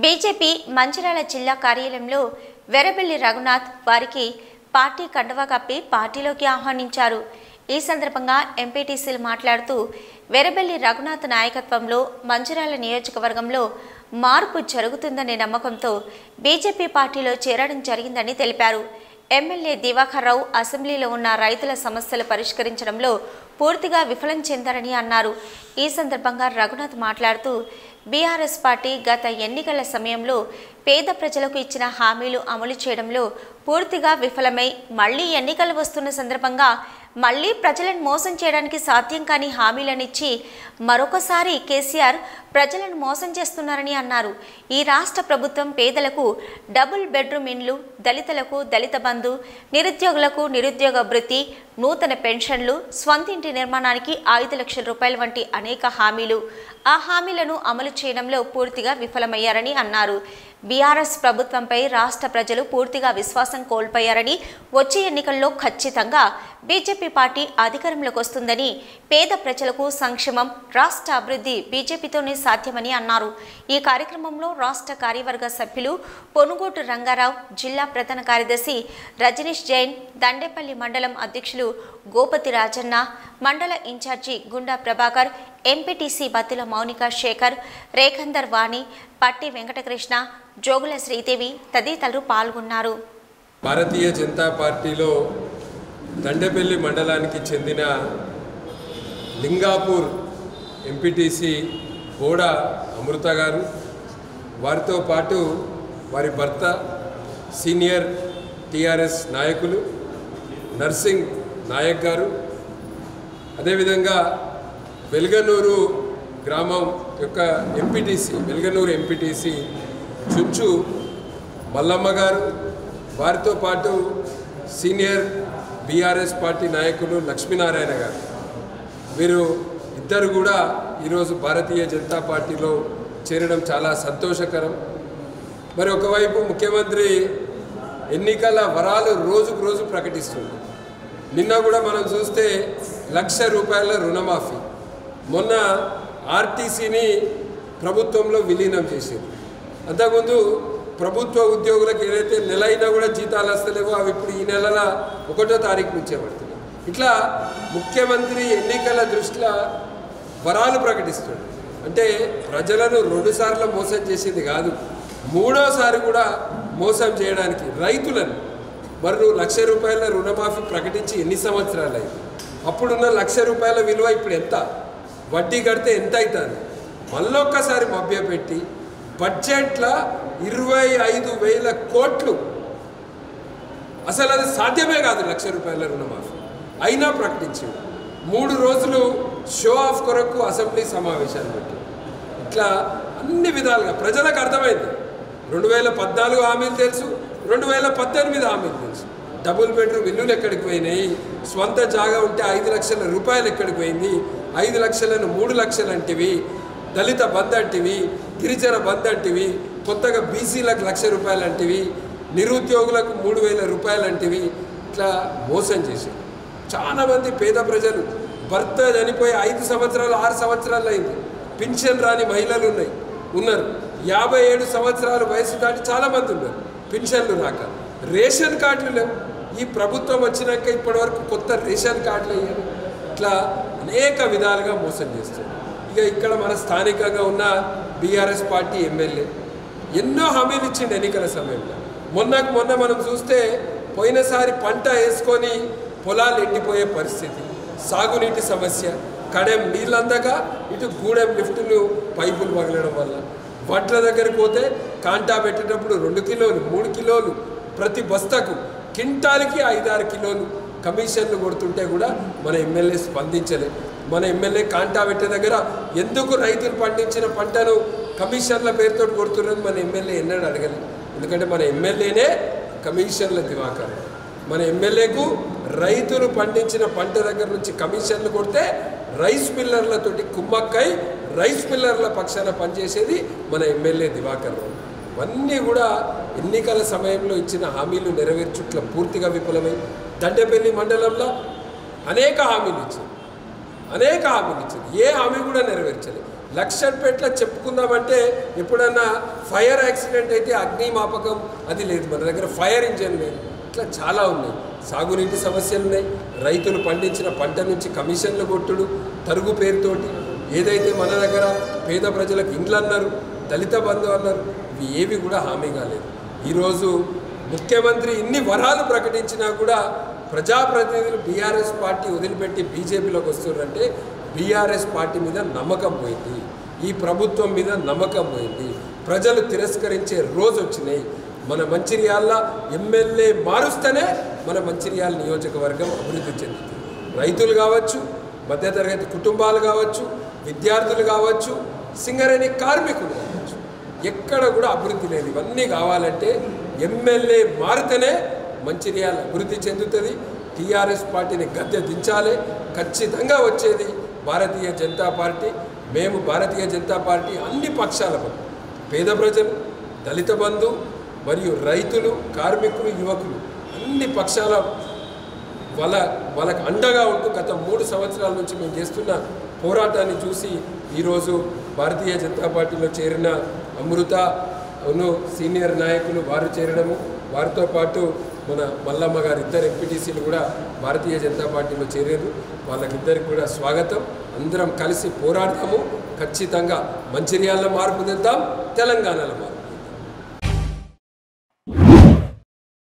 BJP Mancherial జిల్లా కార్యాలయంలో వెరబెల్లి రఘునాథ్ వారికి పార్టీ కండువా కప్పి పార్టీలోకి ఆహ్వానించారు. ఈ సందర్భంగా ఎంపీటీసీలు మాట్లాడుతూ వెరబెల్లి రఘునాథ్ నాయకత్వంలో మంచిర్యాల నియోజకవర్గంలో మార్పు జరుగుతుందనే నమ్మకంతో బీజేపీ పార్టీలో చేరడం జరిగిందని తెలిపారు. ఎమ్మెల్యే దివాకర్ రావు అసెంబ్లీలో ఉన్న రైతుల సమస్యలు పరిష్కరించడంలో పూర్తిగా విఫలం చెందారని అన్నారు. ఈ సందర్భంగా రఘునాథ్ మాట్లాడుతూ బీఆర్ఎస్ పార్టీ గత ఎన్నికల సమయంలో పేద ప్రజలకు ఇచ్చిన హామీలు అమలు చేయడంలో పూర్తిగా విఫలమై మళ్లీ ఎన్నికలు వస్తున్న సందర్భంగా మళ్లీ ప్రజలను మోసం చేయడానికి సాధ్యం కాని హామీలనిచ్చి మరొకసారి కేసీఆర్ ప్రజలను మోసం చేస్తున్నారని అన్నారు. ఈ రాష్ట్ర ప్రభుత్వం పేదలకు డబుల్ బెడ్రూమ్ ఇండ్లు, దళితులకు దళిత బంధు, నిరుద్యోగులకు నిరుద్యోగ భృతి, నూతన పెన్షన్లు, స్వంతింటి నిర్మాణానికి 5 లక్షల రూపాయల వంటి అనేక హామీలు, ఆ హామీలను అమలు చేయడంలో పూర్తిగా విఫలమయ్యారని అన్నారు. బీఆర్ఎస్ ప్రభుత్వంపై రాష్ట్ర ప్రజలు పూర్తిగా విశ్వాసం కోల్పోయారని, వచ్చే ఎన్నికల్లో ఖచ్చితంగా బీజేపీ పార్టీ అధికారంలోకి వస్తుందని, పేద ప్రజలకు సంక్షేమం, రాష్ట్ర అభివృద్ధి బీజేపీతోనే సాధ్యమని అన్నారు. ఈ కార్యక్రమంలో రాష్ట్ర కార్యవర్గ సభ్యులు పొనుగోటు రంగారావు, జిల్లా ప్రధాన కార్యదర్శి రజనీష్ జైన్, దండేపల్లి మండలం అధ్యక్షులు గోపతి రాజన్న, మండల ఇన్ఛార్జి గుండా ప్రభాకర్, ఎంపీటీసీ బత్తుల మౌనిక శేఖర్, రేఖందర్ వాణి, పట్టి వెంకటకృష్ణ, జోగుల శ్రీదేవి తదితరులు పాల్గొన్నారు. భారతీయ జనతా పార్టీలో దండేపల్లి మండలానికి చెందిన లింగాపూర్ ఎంపీటీసీ బోడ అమృత గారు, వారితో పాటు వారి భర్త సీనియర్ టీఆర్ఎస్ నాయకులు నర్సింగ్ నాయక్ గారు, అదేవిధంగా వెల్గనూరు గ్రామం యొక్క ఎంపీటీసీ, వెల్గనూరు ఎంపీటీసీ చుంచు మల్లమ్మ గారు, వారితో పాటు సీనియర్ బీఆర్ఎస్ పార్టీ నాయకులు లక్ష్మీనారాయణ గారు, వీరు ఇద్దరు కూడా ఈరోజు భారతీయ జనతా పార్టీలో చేరడం చాలా సంతోషకరం. మరి ఒకవైపు ముఖ్యమంత్రి ఎన్నికల వరాలు రోజుకు రోజు ప్రకటిస్తుంది. నిన్న కూడా మనం చూస్తే 1 లక్ష రూపాయల రుణమాఫీ, మొన్న ఆర్టీసీని ప్రభుత్వంలో విలీనం చేసింది. అంతకుముందు ప్రభుత్వ ఉద్యోగులకు ఏదైతే నెల అయినా కూడా జీతాలు వస్తలేవో అవి ఇప్పుడు ఈ నెలల 1వ తారీఖు నుంచే పడుతున్నాయి. ఇట్లా ముఖ్యమంత్రి ఎన్నికల దృష్ట్యా వరాలు ప్రకటిస్తుంది. అంటే ప్రజలను 2 సార్లు మోసం చేసేది కాదు, 3వసారి కూడా మోసం చేయడానికి రైతులను. మరి నువ్వు 1 లక్ష రూపాయల రుణమాఫీ ప్రకటించి ఎన్ని సంవత్సరాలు అయింది? అప్పుడున్న 1 లక్ష రూపాయల విలువ ఇప్పుడు ఎంత? వడ్డీ కడితే ఎంత అవుతుంది? మళ్ళొక్కసారి మభ్యపెట్టి బడ్జెట్లో 25,000 కోట్లు, అసలు అది సాధ్యమే కాదు 1 లక్ష రూపాయల రుణమాఫీ, అయినా ప్రకటించింది. 3 రోజులు షో ఆఫ్ కొరకు అసెంబ్లీ సమావేశాలు పెట్టి ఇట్లా అన్ని విధాలుగా ప్రజలకు అర్థమైంది. 2014 హామీలు తెలుసు, 2018 హామీలు తెలుసు. డబుల్ బెడ్రూమ్ ఇల్లులు ఎక్కడికి పోయినాయి, స్వంత జాగా ఉంటే 5 లక్షల రూపాయలు ఎక్కడికి పోయింది, 5 లక్షలను 3 లక్షలు అంటివి, దళిత బంద్ అంటివి, గిరిజన బంద్ అంటివి, కొత్తగా బీసీలకు 1 లక్ష రూపాయలు అంటివి, నిరుద్యోగులకు 3,000 రూపాయలు అంటివి, ఇట్లా మోసం చేశారు. చాలామంది పేద ప్రజలు భర్త చనిపోయి 5 సంవత్సరాలు 6 సంవత్సరాలు అయింది, పెన్షన్ రాని మహిళలు ఉన్నారు, 57 సంవత్సరాల వయసు దాటి చాలామంది ఉన్నారు, పెన్షన్లు రాక. రేషన్ కార్డులు లేవు. ఈ ప్రభుత్వం వచ్చినాక ఇప్పటివరకు కొత్త రేషన్ కార్డులు అయ్యారు. ఇట్లా అనేక విధాలుగా మోసం చేస్తారు. ఇక ఇక్కడ మన స్థానికంగా ఉన్న బీఆర్ఎస్ పార్టీ ఎమ్మెల్యే ఎన్నో హామీలు ఇచ్చిండు ఎన్నికల సమయంలో. మొన్న మనం చూస్తే పోయినసారి పంట వేసుకొని పొలాలు ఎండిపోయే పరిస్థితి, సాగునీటి సమస్య, కడెం నీళ్ళందక ఇటు గూడెం లిఫ్టులు పైపులు పగలడం వల్ల, వడ్ల దగ్గరికి పోతే కాంటా పెట్టేటప్పుడు 2 కిలోలు 3 కిలోలు ప్రతి బస్తాకు, కింటాలకి 5-6 కిలోలు కమిషన్లు కొడుతుంటే కూడా మన ఎమ్మెల్యే స్పందించలేదు. మన ఎమ్మెల్యే కాంటా పెట్టే దగ్గర ఎందుకు రైతులు పండించిన పంటను కమిషన్ల పేరుతో కొడుతున్నది మన ఎమ్మెల్యే ఎన్నడూ అడగలేదు. ఎందుకంటే మన ఎమ్మెల్యేనే కమిషన్ల దివాకర్. మన ఎమ్మెల్యేకు రైతులు పండించిన పంట దగ్గర నుంచి కమిషన్లు కొడితే రైస్ మిల్లర్లతోటి కుమ్మక్కై రైస్ మిల్లర్ల పక్షాన పనిచేసేది మన ఎమ్మెల్యే దివాకర్. ఇవన్నీ కూడా ఎన్నికల సమయంలో ఇచ్చిన హామీలు నెరవేర్చుట్ల పూర్తిగా విఫలమై దండేపల్లి మండలంలో అనేక హామీలు ఇచ్చింది. ఏ హామీ కూడా నెరవేర్చలేదు. లక్షపేటలో చెప్పుకుందామంటే ఎప్పుడన్నా ఫైర్ యాక్సిడెంట్ అయితే అగ్నిమాపకం అది లేదు, మన దగ్గర ఫైర్ ఇంజన్ లేదు. ఇట్లా చాలా ఉన్నాయి. సాగునీటి సమస్యలు ఉన్నాయి. రైతులు పండించిన పంట నుంచి కమిషన్లు కొట్టుడు తరుగు పేరుతోటి, ఏదైతే మన దగ్గర పేద ప్రజలకు ఇండ్లు అన్నారు, దళిత బంధు అన్నారు, ఇవి ఏవి కూడా హామీ కాలేదు. ఈరోజు ముఖ్యమంత్రి ఇన్ని వరాలు ప్రకటించినా కూడా ప్రజాప్రతినిధులు బీఆర్ఎస్ పార్టీ వదిలిపెట్టి బీజేపీలోకి వస్తున్నారంటే బీఆర్ఎస్ పార్టీ మీద నమ్మకం పోయింది, ఈ ప్రభుత్వం మీద నమ్మకం పోయింది. ప్రజలు తిరస్కరించే రోజు వచ్చినాయి. మన మంచిర్యాల ఎమ్మెల్యే మారుస్తేనే మన మంచిర్యాల నియోజకవర్గం అభివృద్ధి చెందుతుంది. రైతులు కావచ్చు, మధ్యతరగతి కుటుంబాలు కావచ్చు, విద్యార్థులు కావచ్చు, సింగరేణి కార్మికులు కావచ్చు, ఎక్కడ కూడా అభివృద్ధి లేదు. ఇవన్నీ కావాలంటే ఎమ్మెల్యే మారితేనే మంచిర్యాల అభివృద్ధి చెందుతుంది. టీఆర్ఎస్ పార్టీని గద్దె దించాలి. ఖచ్చితంగా వచ్చేది భారతీయ జనతా పార్టీ. మేము భారతీయ జనతా పార్టీ అన్ని పక్షాల పేద ప్రజలు, దళిత బంధు మరియు రైతులు, కార్మికులు, యువకులు అన్ని పక్షాల వాళ్ళకు అండగా ఉంటూ గత 3 సంవత్సరాల నుంచి మేము చేస్తున్న పోరాటాన్ని చూసి ఈరోజు భారతీయ జనతా పార్టీలో చేరిన అమృతను సీనియర్ నాయకులు వారు చేరడము, వారితో పాటు మన మల్లమ్మ గారు ఇద్దరు ఎంపీటీసీలు కూడా భారతీయ జనతా పార్టీలో చేరారు. వాళ్ళకిద్దరికి కూడా స్వాగతం. అందరం కలిసి పోరాడతాము. ఖచ్చితంగా మంచిర్యాలలో మార్పు తెద్దాం, తెలంగాణలో మార్పు.